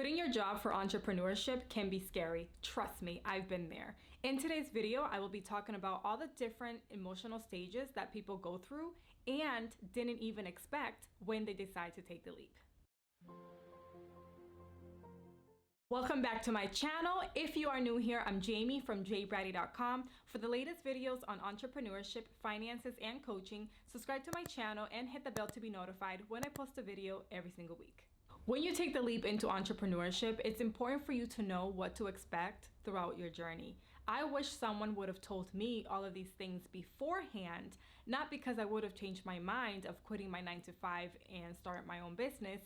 Quitting your job for entrepreneurship can be scary. Trust me, I've been there. In today's video, I will be talking about all the different emotional stages that people go through and didn't even expect when they decide to take the leap. Welcome back to my channel. If you are new here, I'm Jamie from jbrady.com. For the latest videos on entrepreneurship, finances, and coaching, subscribe to my channel and hit the bell to be notified when I post a video every single week. When you take the leap into entrepreneurship, it's important for you to know what to expect throughout your journey. I wish someone would have told me all of these things beforehand, not because I would have changed my mind of quitting my 9-to-5 and start my own business,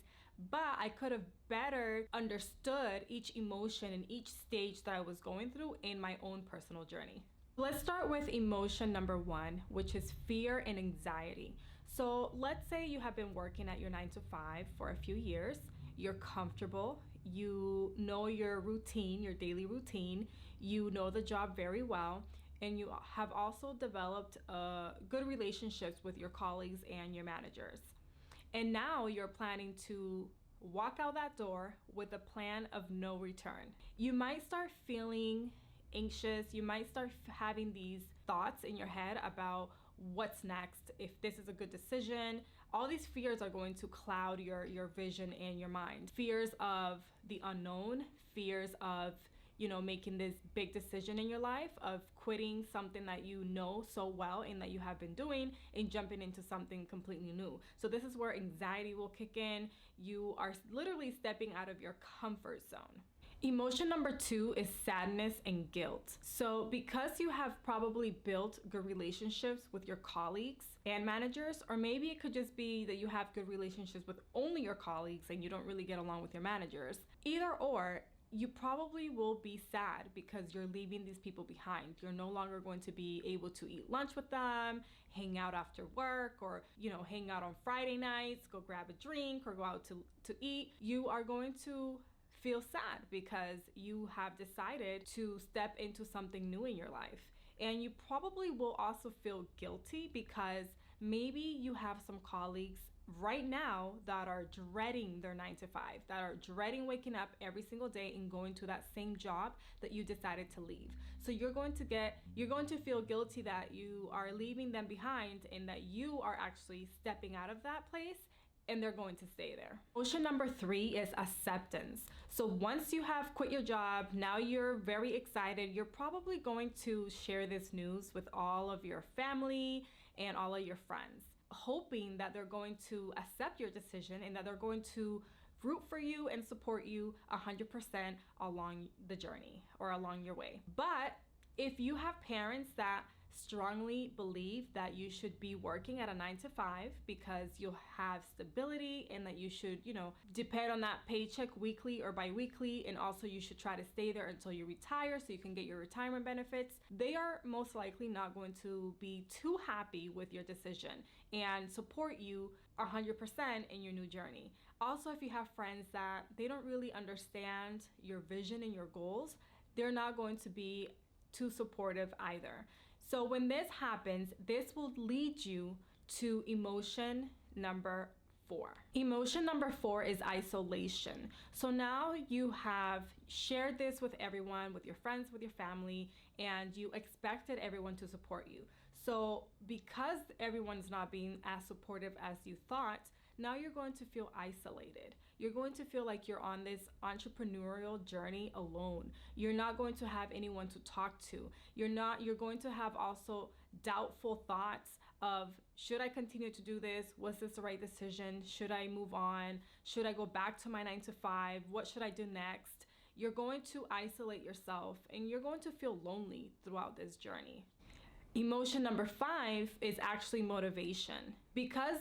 but I could have better understood each emotion and each stage that I was going through in my own personal journey. Let's start with emotion number one, which is fear and anxiety. So let's say you have been working at your 9-to-5 for a few years. You're comfortable. You know your routine, your daily routine. You know the job very well. And you have also developed good relationships with your colleagues and your managers. And now you're planning to walk out that door with a plan of no return. You might start feeling anxious. You might start having these thoughts in your head about what's next, if this is a good decision. All these fears are going to cloud your vision and your mind. Fears of the unknown, fears of making this big decision in your life, of quitting something that you know so well and that you have been doing and jumping into something completely new. So this is where anxiety will kick in. You are literally stepping out of your comfort zone. Emotion number two is sadness and guilt. So because you have probably built good relationships with your colleagues and managers, or maybe it could just be that you have good relationships with only your colleagues and you don't really get along with your managers, either or, you probably will be sad because you're leaving these people behind. You're no longer going to be able to eat lunch with them, hang out after work, or hang out on Friday nights, go grab a drink or go out to eat. You are going to feel sad because you have decided to step into something new in your life. And you probably will also feel guilty because maybe you have some colleagues right now that are dreading their 9-to-5, that are dreading waking up every single day and going to that same job that you decided to leave. So you're going to feel guilty that you are leaving them behind and that you are actually stepping out of that place and they're going to stay there. Emotion number three is acceptance. So once you have quit your job, now you're very excited. You're probably going to share this news with all of your family and all of your friends, hoping that they're going to accept your decision and that they're going to root for you and support you 100% along the journey or along your way. But if you have parents that strongly believe that you should be working at a 9-to-5 because you'll have stability and that you should, depend on that paycheck weekly or bi-weekly, and also you should try to stay there until you retire so you can get your retirement benefits, they are most likely not going to be too happy with your decision and support you 100% in your new journey. Also, if you have friends that they don't really understand your vision and your goals, they're not going to be too supportive either. So when this happens, this will lead you to emotion number four. Emotion number four is isolation. So now you have shared this with everyone, with your friends, with your family, and you expected everyone to support you. So because everyone's not being as supportive as you thought, now you're going to feel isolated. You're going to feel like you're on this entrepreneurial journey alone. You're not going to have anyone to talk to. You're going to have also doubtful thoughts of, should I continue to do this? Was this the right decision? Should I move on? Should I go back to my 9-to-5? What should I do next? You're going to isolate yourself and you're going to feel lonely throughout this journey. Emotion number five is actually motivation. Because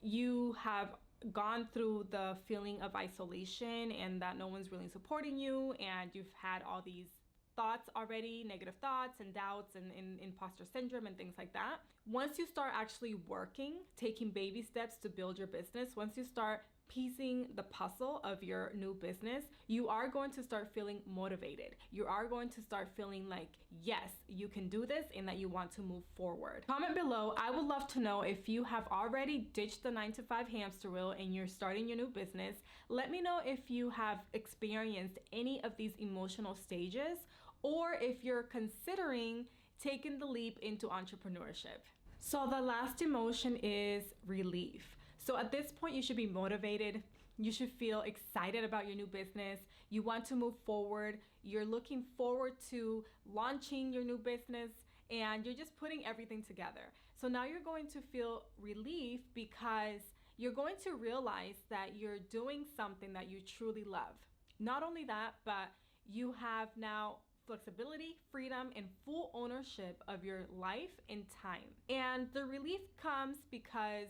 you have gone through the feeling of isolation and that no one's really supporting you, and you've had all these thoughts already, negative thoughts and doubts and imposter syndrome and things like that. Once you start actually working, taking baby steps to build your business, once you start piecing the puzzle of your new business, you are going to start feeling motivated. You are going to start feeling like, yes, you can do this and that you want to move forward. Comment below. I would love to know if you have already ditched the 9-to-5 hamster wheel and you're starting your new business. Let me know if you have experienced any of these emotional stages, or if you're considering taking the leap into entrepreneurship. So the last emotion is relief. So at this point, you should be motivated. You should feel excited about your new business. You want to move forward. You're looking forward to launching your new business, and you're just putting everything together. So now you're going to feel relief because you're going to realize that you're doing something that you truly love. Not only that, but you have now flexibility, freedom, and full ownership of your life and time. And the relief comes because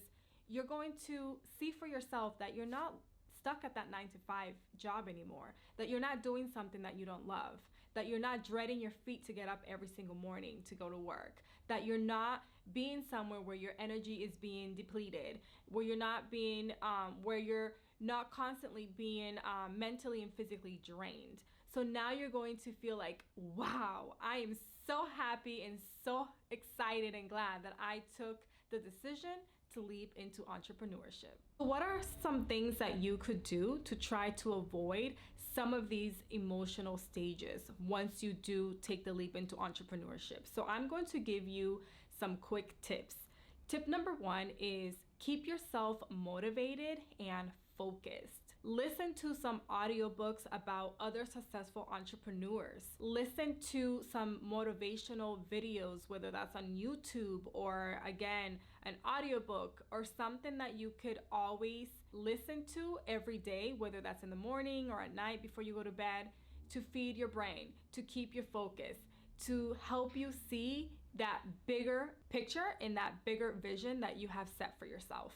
you're going to see for yourself that you're not stuck at that 9-to-5 job anymore, that you're not doing something that you don't love, that you're not dreading your feet to get up every single morning to go to work, that you're not being somewhere where your energy is being depleted, where you're not being, where you're not constantly being mentally and physically drained. So now you're going to feel like, wow, I am so happy and so excited and glad that I took the decision to leap into entrepreneurship. What are some things that you could do to try to avoid some of these emotional stages once you do take the leap into entrepreneurship? So I'm going to give you some quick tips. Tip number 1 is keep yourself motivated and focused. Listen to some audiobooks about other successful entrepreneurs. Listen to some motivational videos, whether that's on YouTube or, again, an audiobook or something that you could always listen to every day, whether that's in the morning or at night before you go to bed, to feed your brain, to keep you focused, to help you see that bigger picture and that bigger vision that you have set for yourself.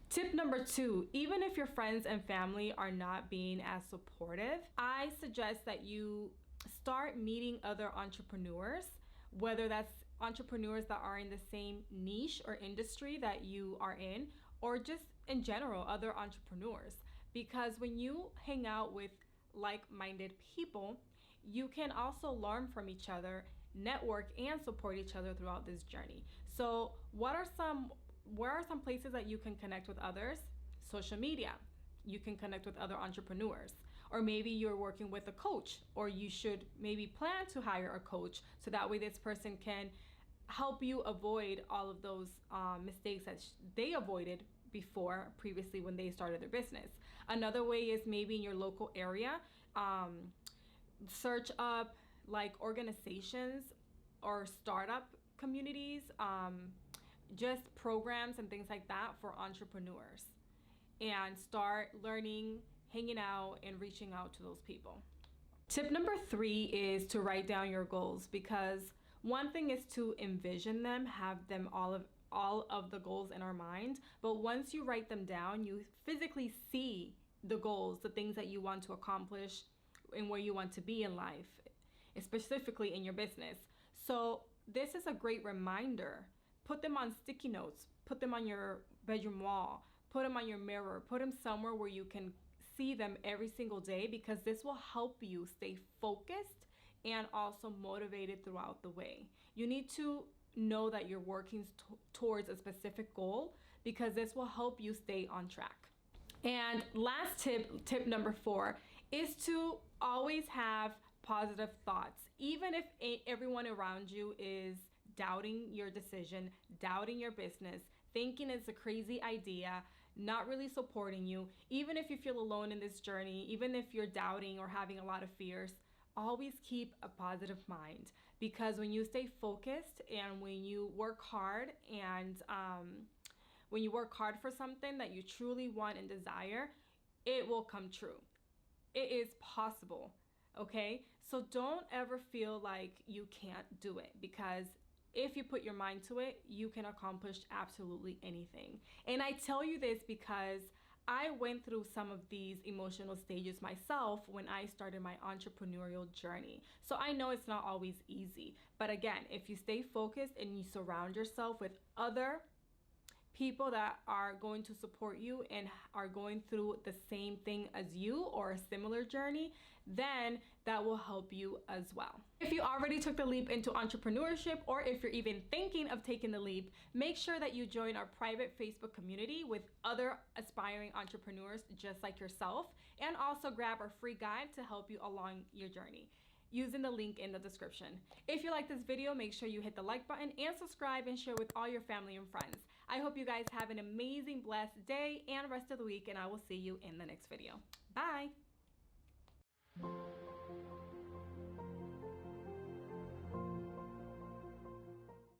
Tip number 2, even if your friends and family are not being as supportive, I suggest that you start meeting other entrepreneurs, whether that's entrepreneurs that are in the same niche or industry that you are in, or just in general, other entrepreneurs. Because when you hang out with like-minded people, you can also learn from each other, network, and support each other throughout this journey. So where are some places that you can connect with others? Social media. You can connect with other entrepreneurs. Or maybe you're working with a coach, or you should maybe plan to hire a coach so that way this person can help you avoid all of those mistakes that they avoided previously when they started their business. Another way is maybe in your local area, search up like organizations or startup communities, just programs and things like that for entrepreneurs, and start learning, hanging out, and reaching out to those people. Tip number 3 is to write down your goals, because one thing is to envision them, have them all of the goals in our mind, but once you write them down, you physically see the goals, the things that you want to accomplish and where you want to be in life, specifically in your business. So this is a great reminder. Put them on sticky notes, put them on your bedroom wall, put them on your mirror, put them somewhere where you can see them every single day, because this will help you stay focused and also motivated throughout the way. You need to know that you're working towards a specific goal, because this will help you stay on track. And last tip number 4, is to always have positive thoughts. Even if everyone around you is doubting your decision, doubting your business, thinking it's a crazy idea, not really supporting you, even if you feel alone in this journey, even if you're doubting or having a lot of fears, always keep a positive mind. Because when you stay focused and when you work hard, and when you work hard for something that you truly want and desire, it will come true. It is possible, okay? So don't ever feel like you can't do it, because if you put your mind to it, you can accomplish absolutely anything. And I tell you this because I went through some of these emotional stages myself when I started my entrepreneurial journey. So I know it's not always easy. But again, if you stay focused and you surround yourself with other people that are going to support you and are going through the same thing as you or a similar journey, then that will help you as well. If you already took the leap into entrepreneurship, or if you're even thinking of taking the leap, make sure that you join our private Facebook community with other aspiring entrepreneurs just like yourself, and also grab our free guide to help you along your journey using the link in the description. If you like this video, make sure you hit the like button and subscribe and share with all your family and friends. I hope you guys have an amazing, blessed day and rest of the week, and I will see you in the next video. Bye.